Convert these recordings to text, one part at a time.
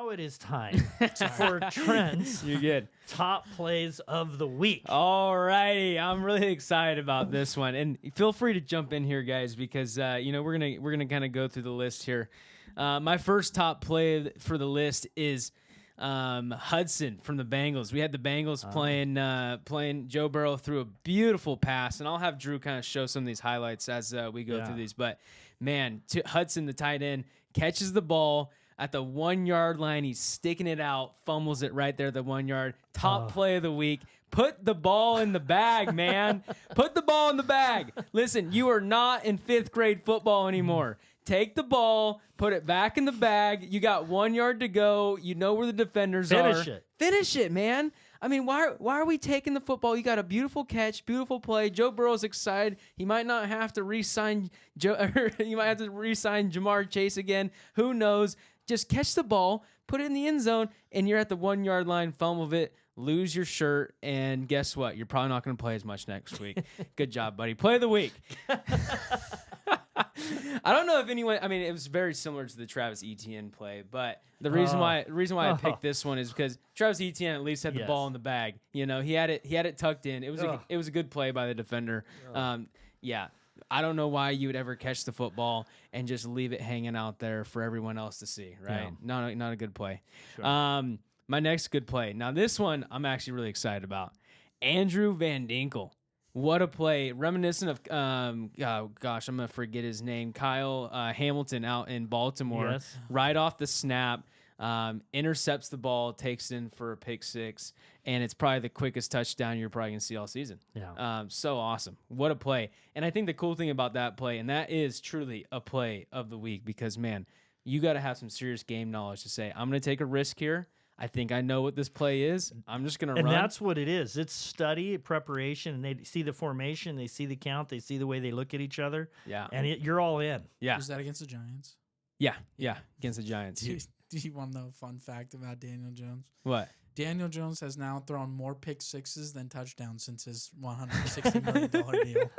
now it is time for Trent's You're good. top plays of the week. All righty, I'm really excited about this one, and feel free to jump in here, guys, because we're gonna kind of go through the list here. My first top play for the list is Hudson from the Bengals. We had the Bengals playing Joe Burrow through a beautiful pass, and I'll have Drew kind of show some of these highlights as we go through these. But man, Hudson, the tight end, catches the ball at the 1 yard line. He's sticking it out, fumbles it right there at the 1 yard. Top play of the week. Put the ball in the bag, man. Put the ball in the bag. Listen, you are not in 5th grade football anymore. Take the ball, put it back in the bag. You got 1 yard to go. You know where the defenders are. Finish it, man. I mean, why are we taking the football? You got a beautiful catch, beautiful play. Joe Burrow's excited. He might not have to re-sign Jamar Chase again. Who knows? Just catch the ball, put it in the end zone, and you're at the 1 yard line, fumble it, lose your shirt, and guess what? You're probably not going to play as much next week. Good job, buddy. Play of the week. I don't know if anyone. I mean, it was very similar to the Travis Etienne play, but the reason why I picked this one is because Travis Etienne at least had the ball in the bag. You know, he had it tucked in. It was a good play by the defender. I don't know why you would ever catch the football and just leave it hanging out there for everyone else to see. Right? Yeah. Not a good play. Sure. My next good play. Now this one I'm actually really excited about. Andrew Van Dinkel. What a play. Reminiscent of, I'm going to forget his name, Kyle Hamilton out in Baltimore. Yes. Right off the snap, intercepts the ball, takes it in for a pick six, and it's probably the quickest touchdown you're probably going to see all season. Yeah. So awesome. What a play. And I think the cool thing about that play, and that is truly a play of the week because, man, you got to have some serious game knowledge to say, I'm going to take a risk here. I think I know what this play is. I'm just going to run. And that's what it is. It's study, preparation, and they see the formation, they see the count, they see the way they look at each other. Yeah. And you're all in. Yeah. Was that against the Giants? Yeah, against the Giants. Do you want to know a fun fact about Daniel Jones? What? Daniel Jones has now thrown more pick sixes than touchdowns since his $160 million deal.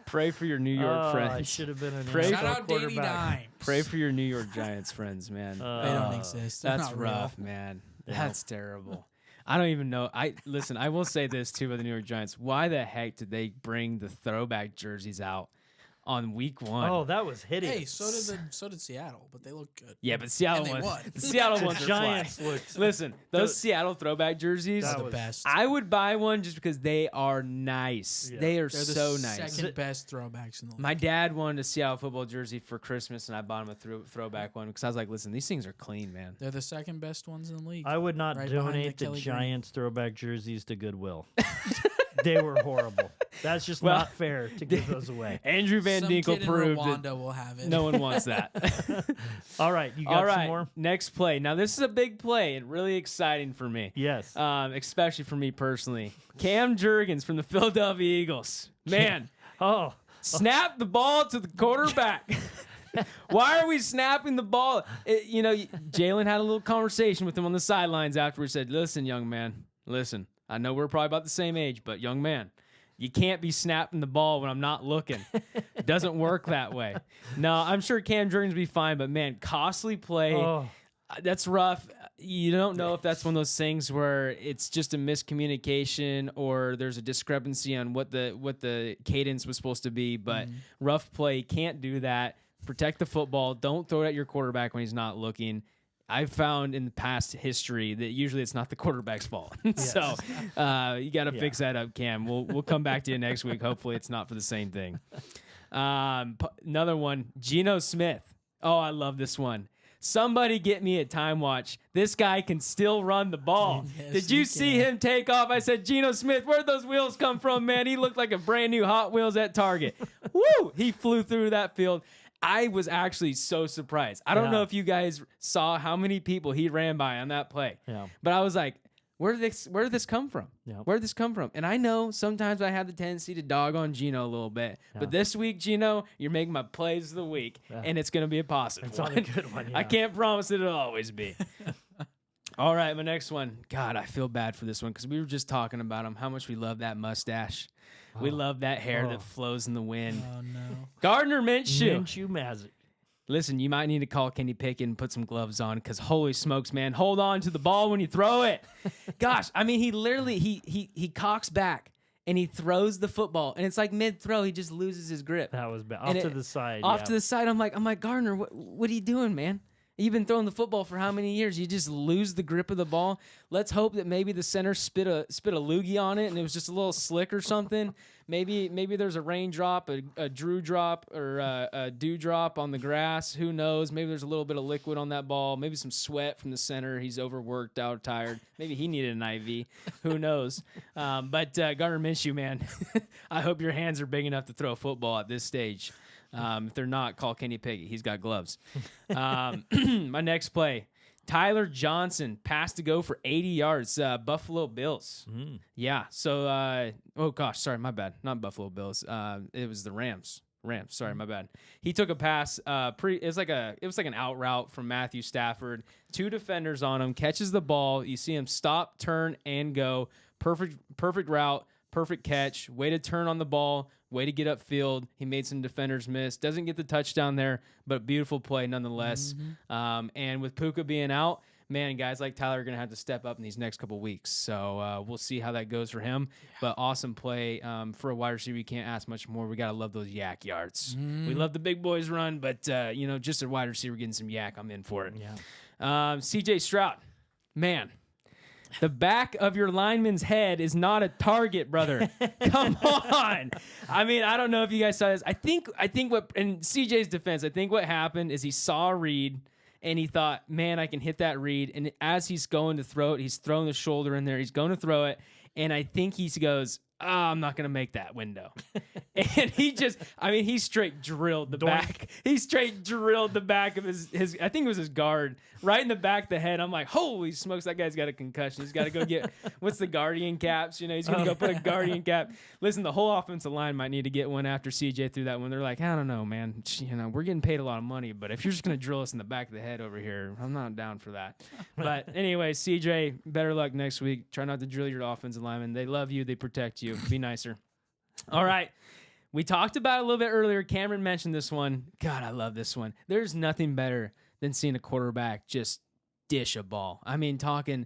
Pray for your New York friends. I should have been an Shout out Danny Dimes. Pray for your New York Giants friends, man. They don't exist. They're that's rough, real. Man. That's terrible. I don't even know. I will say this too about the New York Giants. Why the heck did they bring the throwback jerseys out on week 1? Oh, that was hideous. Hey, so did Seattle, but they look good. Yeah, but Seattle won. The Seattle ones Giants looked. Listen, those Seattle throwback jerseys are the best. I would buy one just because they are nice. Yeah. They're so nice. Second best throwbacks in the league. My dad wanted a Seattle football jersey for Christmas, and I bought him a throwback one because I was like, listen, these things are clean, man. They're the second best ones in the league. I would not donate the Giants throwback jerseys to Goodwill. They were horrible. That's just not fair to give those away. Andrew Van Dinkel proved Rwanda will have it. No one wants that. All right, you got some more? Next play. Now, this is a big play and really exciting for me. Yes. Especially for me personally. Cam Jurgens from the Philadelphia Eagles. Man. Snap the ball to the quarterback. Why are we snapping the ball? Jalen had a little conversation with him on the sidelines after he said, listen, young man, listen. I know we're probably about the same age, but young man, you can't be snapping the ball when I'm not looking. It doesn't work that way. No, I'm sure Cam Jurgens will be fine, but man, costly play. That's rough. You don't know if that's one of those things where it's just a miscommunication or there's a discrepancy on what the cadence was supposed to be, but rough play. Can't do that. Protect the football. Don't throw it at your quarterback when he's not looking. I've found in the past history that usually it's not the quarterback's fault. So you got to fix that up, Cam. We'll come back to you next week. Hopefully it's not for the same thing. Another one, Geno Smith. Oh, I love this one. Somebody get me a time watch. This guy can still run the ball. Yes, did you see him take off? I said, Geno Smith, where'd those wheels come from, man? He looked like a brand new Hot Wheels at Target. Woo! He flew through that field. I was actually so surprised. I don't know if you guys saw how many people he ran by on that play. Yeah. But I was like, where did this come from? Yeah. Where did this come from? And I know sometimes I have the tendency to dog on Geno a little bit. Yeah. But this week, Geno, you're making my plays of the week, and it's going to be a positive one. It's a good one, I can't promise that it'll always be. All right, my next one. God, I feel bad for this one because we were just talking about him, how much we love that mustache. We love that hair that flows in the wind. Oh, no. Gardner Minshew. Minshew Magic. Listen, you might need to call Kenny Pickett and put some gloves on because holy smokes, man, hold on to the ball when you throw it. Gosh, I mean, he literally he cocks back and he throws the football, and it's like mid-throw, he just loses his grip. That was bad. Off to the side. Off to the side. I'm like, Gardner, what are you doing, man? You've been throwing the football for how many years? You just lose the grip of the ball. Let's hope that maybe the center spit a loogie on it and it was just a little slick or something. Maybe there's a raindrop, a Drew drop, or a dew drop on the grass. Who knows? Maybe there's a little bit of liquid on that ball. Maybe some sweat from the center. He's overworked, out, tired. Maybe he needed an IV. Who knows? But Gardner Minshew, man, I hope your hands are big enough to throw a football at this stage. If they're not, call Kenny Pickett. He's got gloves. My next play, Tyler Johnson, pass to go for 80 yards. Buffalo Bills. Yeah. So, oh gosh, sorry, my bad. Not Buffalo Bills. It was the Rams. Sorry, my bad. He took a pass. It was like an out route from Matthew Stafford. 2 defenders on him. Catches the ball. You see him stop, turn, and go. Perfect route. Perfect catch. Way to turn on the ball. Way to get upfield. He made some defenders miss. Doesn't get the touchdown there, but beautiful play nonetheless. And with Puka being out, man, guys like Tyler are going to have to step up in these next couple weeks. So we'll see how that goes for him. But awesome play for a wide receiver. You can't ask much more. We got to love those yak yards. We love the big boys run, but just a wide receiver getting some yak, I'm in for it. Yeah. C.J. Stroud, man. The back of your lineman's head is not a target, brother. Come on. I mean, I don't know if you guys saw this. I think what, in CJ's defense, I think what happened is he saw a read and he thought, man, I can hit that read. And as he's going to throw it, he's throwing the shoulder in there. He's going to throw it. And I think he goes, I'm not going to make that window. And he straight drilled the back. He straight drilled the back of his, I think it was his guard, right in the back of the head. I'm like, holy smokes, that guy's got a concussion. He's got to go get, what's the guardian caps? He's going to go put a guardian cap. Listen, the whole offensive line might need to get one after CJ threw that one. They're like, I don't know, man. We're getting paid a lot of money, but if you're just going to drill us in the back of the head over here, I'm not down for that. But anyway, CJ, better luck next week. Try not to drill your offensive linemen. They love you. They protect you. Be nicer. All right. We talked about it a little bit earlier. Cameron mentioned this one. God, I love this one. There's nothing better than seeing a quarterback just dish a ball. I mean, doesn't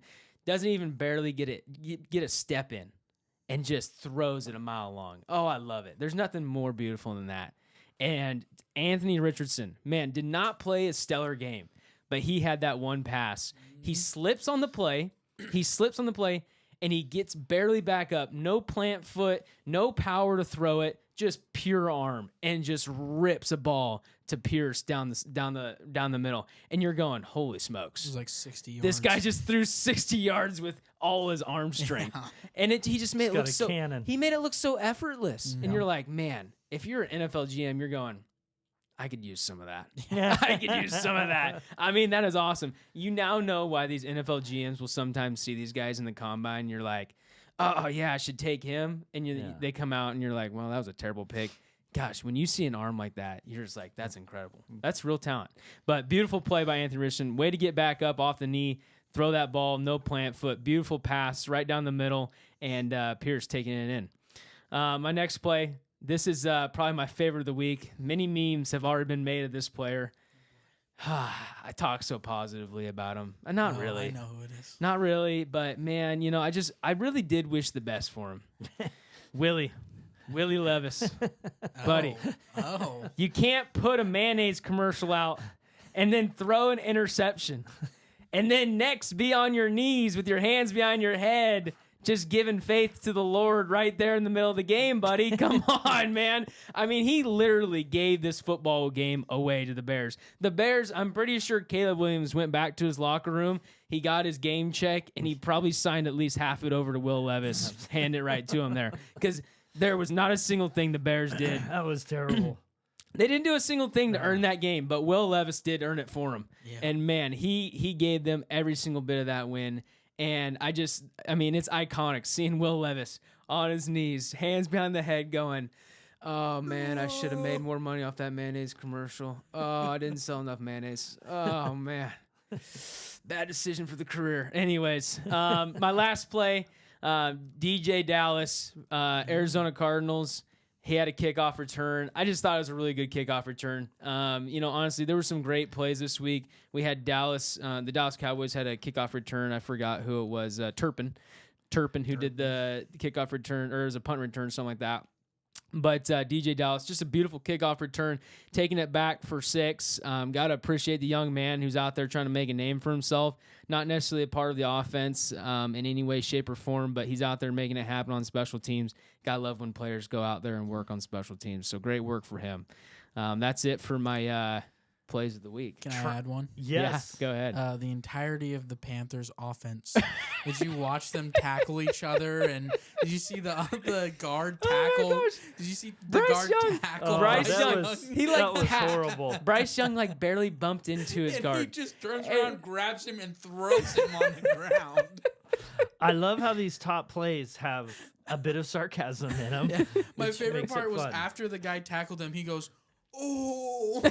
even barely get a step in and just throws it a mile long. Oh, I love it. There's nothing more beautiful than that. And Anthony Richardson, man, did not play a stellar game, but he had that one pass. He slips on the play. And he gets barely back up. No plant foot, no power to throw it, just pure arm, and just rips a ball to Pierce down the middle. And you're going, holy smokes! It was like 60 yards. This guy just threw 60 yards with all his arm strength, and he just made it look so. Cannon. He made it look so effortless, and you're like, man, if you're an NFL GM, you're going, I could use some of that. I could use some of that. I mean, that is awesome. You now know why these NFL GMs will sometimes see these guys in the combine. And you're like, oh, yeah, I should take him. And they come out and you're like, well, that was a terrible pick. Gosh, when you see an arm like that, you're just like, that's incredible. That's real talent. But beautiful play by Anthony Richardson. Way to get back up off the knee, throw that ball, no plant foot. Beautiful pass right down the middle, and Pierce taking it in. My next play. This is probably my favorite of the week. Many memes have already been made of this player. I talk so positively about him. Not really. I know who it is. Not really, but man, I really did wish the best for him. Willie Levis. Buddy. Oh. You can't put a mayonnaise commercial out and then throw an interception. And then next be on your knees with your hands behind your head, just giving faith to the Lord right there in the middle of the game, buddy. Come on, man. I mean, he literally gave this football game away to the Bears. The Bears, I'm pretty sure Caleb Williams went back to his locker room. He got his game check, and he probably signed at least half it over to Will Levis, hand it right to him there. Because there was not a single thing the Bears did. That was terrible. They didn't do a single thing to earn that game, but Will Levis did earn it for him. Yeah. And, man, he gave them every single bit of that win. And it's iconic seeing Will Levis on his knees, hands behind the head going, oh, man, I should have made more money off that mayonnaise commercial. Oh, I didn't sell enough mayonnaise. Oh, man. Bad decision for the career. Anyways, my last play, DJ Dallas, Arizona Cardinals. He had a kickoff return. I just thought it was a really good kickoff return. Honestly, there were some great plays this week. We had Dallas. The Dallas Cowboys had a kickoff return. I forgot who it was. Turpin, who did the kickoff return, or it was a punt return, something like that. But DJ Dallas, just a beautiful kickoff return, taking it back for 6. Got to appreciate the young man who's out there trying to make a name for himself. Not necessarily a part of the offense in any way, shape, or form, but he's out there making it happen on special teams. Got to love when players go out there and work on special teams. So great work for him. That's it for my plays of the week. Can I add one? Yes. Yeah, go ahead. The entirety of the Panthers' offense. Did you watch them tackle each other? And did you see the guard tackle? Did you see the Bryce guard Young. tackle? Bryce that Young. was, He that like was horrible. Bryce Young like barely bumped into his And guard. he just turns around, grabs him, and throws him on the ground. I love how these top plays have a bit of sarcasm in them. Yeah. My which favorite makes part it was fun. after the guy tackled him, he goes, "Oh."